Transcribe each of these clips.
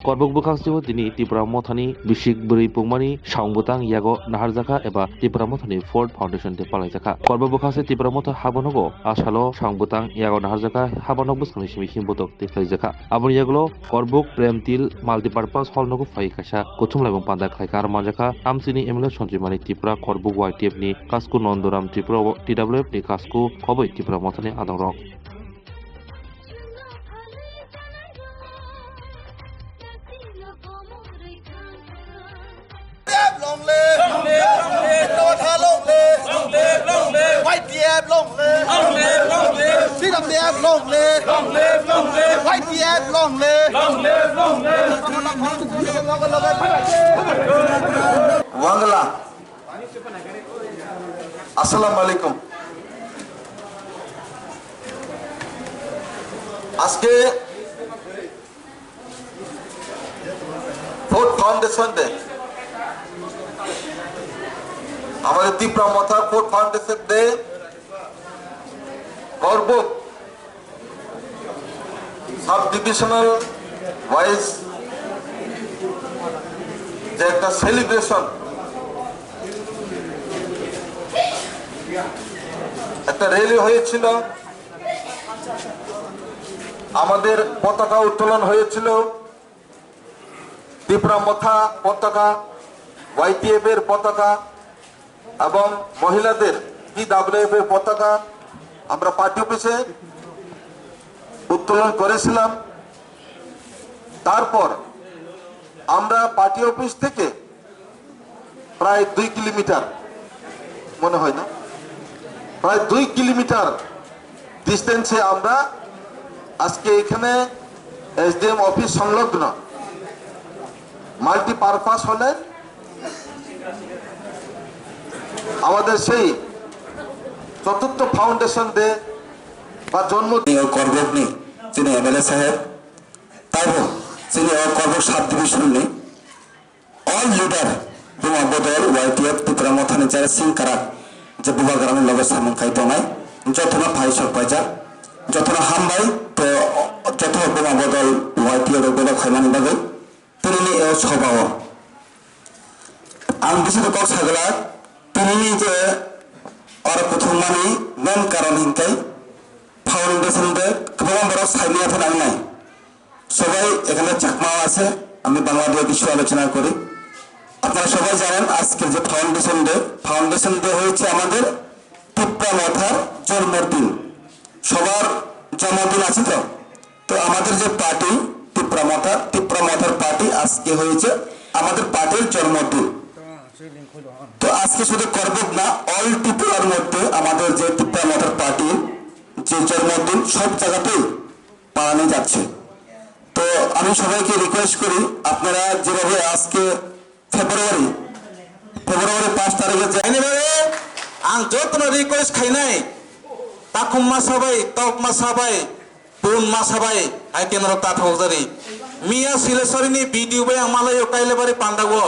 Korbuk Bukangstiwa dini Tripura Mothani Bishik Buri Pungmani Shaungbutang Yago Naharjaka eba Tripura Mothani Ford Foundation de Palaijaka. Korbuk Bukangse Tripura Motha Habonogo Ashalo Shaungbutang Yago Naharjaka Habonog Buskani Shimishim Botok Tiklaijaka. Abon Yaglo Korbuk Premtil Multipurpose Hall Nogo Faikasha Kutum Labong Panda Klaikar Manjaka Amsini Emila Chonjimani Tripura Korbuk YTF ni Kasku Nondoram Tripura TWF ni Kasku Koboi Tripura Mothani Adongrok. Long live, long live, long live, Lord, long live, long live, long live, White Diab, long live, long live, long live, Freedom Diab, long live, long live, long live, White Diab, long live, long live, long live. Wangala. Assalamu alaikum. আজকে fourth foundation day আমাদের Tripura Motha fourth foundation day Karbook sub divisional wise যে একটা celebration একটা rally হয়েছিল আমাদের পতাকা উত্তোলন হয়েছিল ত্রিপুরা মথা পতাকা ওয়াইটিএফ এর পতাকা এবং মহিলাদের পিডব্লিউএফ এর পতাকা আমরা পার্টি অফিসে উত্তোলন করেছিলাম। তারপর আমরা পার্টি অফিস থেকে প্রায় 2 কিলোমিটার মনে হয় না প্রায় 2 কিলোমিটার ডিস্টেন্সে আমরা আজকে এখানে এসডিএম অফিস সংলগ্ন মাল্টিপারপাস হলে আমাদের সেই চতুর্থ ফাউন্ডেশন ডে বা জন্মদিন করবক নি যিনি এমএলএ সাহেব তারপর যিনি করবক সাব ডিভিশন নি অল লিডার বুমা বদল ওয়াইটিএফ ত্রিপুরা মথানি যারা সিং কারা যে বুবা গ্রামের লগে সামন খাই দনাই যতনা ভাই সব পাইজা যতনা হামবাই তো যত বুমা বদল ওয়াইটিএফ বদল খাইমানি বাগে তিনি এ সভাও আম বিশেষ কক সাগলা তিনি যে আর প্রথম মানে মেন কারণ হিংকাই ফাউন্ডেশন ডে গোবাं বড় সাইনি আছেন আমি নাই সবাই এখানে চাকমা আছে আমি বাংলাদেশ বিশ্ব আলোচনা করি আপনারা সবাই জানেন আজকের যে ফাউন্ডেশন ডে হয়েছে আমাদের ত্রিপুরা মথার জন্মদিন সবার জন্মদিন আছে তো তো আমাদের যে পার্টি ত্রিপুরা মথার পার্টি আজকে হয়েছে আমাদের পার্টির জন্মদিন। তো আজকে শুধু করবুক না অল ত্রিপুরার মধ্যে আমাদের যে ত্রিপুরা মথার পার্টি যে জন্মদিন সব জায়গাতেই পালানো যাচ্ছে। তো আমি সবাইকে রিকোয়েস্ট করি আপনারা যেভাবে আজকে ফেব্রুয়ারি 5 তারিখে যাইনি आं जतन रिक्वेस्ट खाइनाय ताकुम मासाबाय तक मासाबाय पुन मासाबाय आइकेनर ताथौजारि मिया सिलेसरिनि भिडिअ बाय आं मालाय काइलेबारि पान्दागो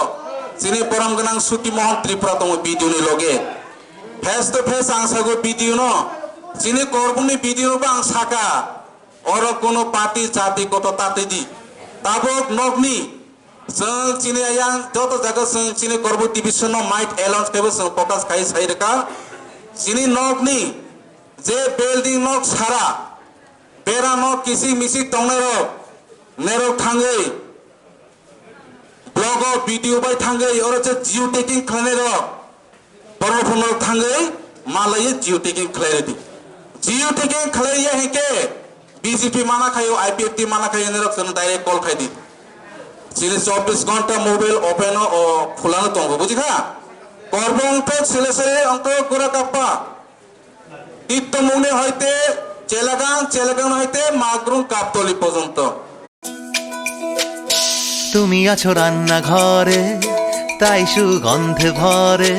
जिनि परम गनां सुति महन त्रिपुरा दङ भिडिअनि लगे फेस टू फेस आं सागो भिडिअ न जिनि करबुनि भिडिअ बा आं साका और कोनो पार्टी जाति गत तातेदि ताबक नगनि जों चिनि आयां जत जागा जों चिनि करबु डिभिजन माइट एलाउन्स केबो जों फोकस खाइ साइरका चिनि नगनि जे बिल्डिंग नग सारा बेरा नग किसि मिसि तंनेरो नेरो थांगै ब्लग भिडिअ बाय थांगै और जे जियो टेकिंग खानेरो परफन थांगै मालाय जियो टेकिंग खालायदि जियो टेकिंग खालाया हेके बीजेपी माना खायो आईपीएफटी माना खायो नेरो जों डाइरेक्ट कल खायदि जिनि 24 घंटा मोबाइल ओपन ओ खुलानो दंगो बुझिखा करबं तो सेलेसे अंक गुरा काप्पा তীর্থ মনে হইতে চেলাগান হইতে মাগরুম কাপতলি পর্যন্ত তুমি আছো রান্না ঘরে তাই সুগন্ধে ভরে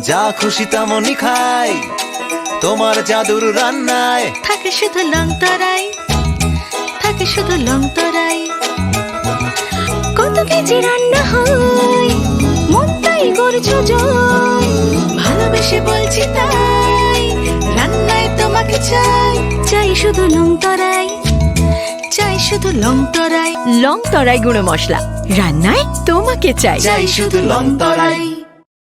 যা খুশি তেমনই খাই তোমার জাদুর রান্নায় থাকে শুধু লং তরাই কত কেজি রান্না হয় মন তাই করছো জয় ভালোবেসে বলছি তাই রান্নায় তোমাকে চাই শুধু লং তরাই চাই শুধু লং তরাই গুঁড়ো মশলা রান্নায় তোমাকে চাই চাই শুধু লং তরাই।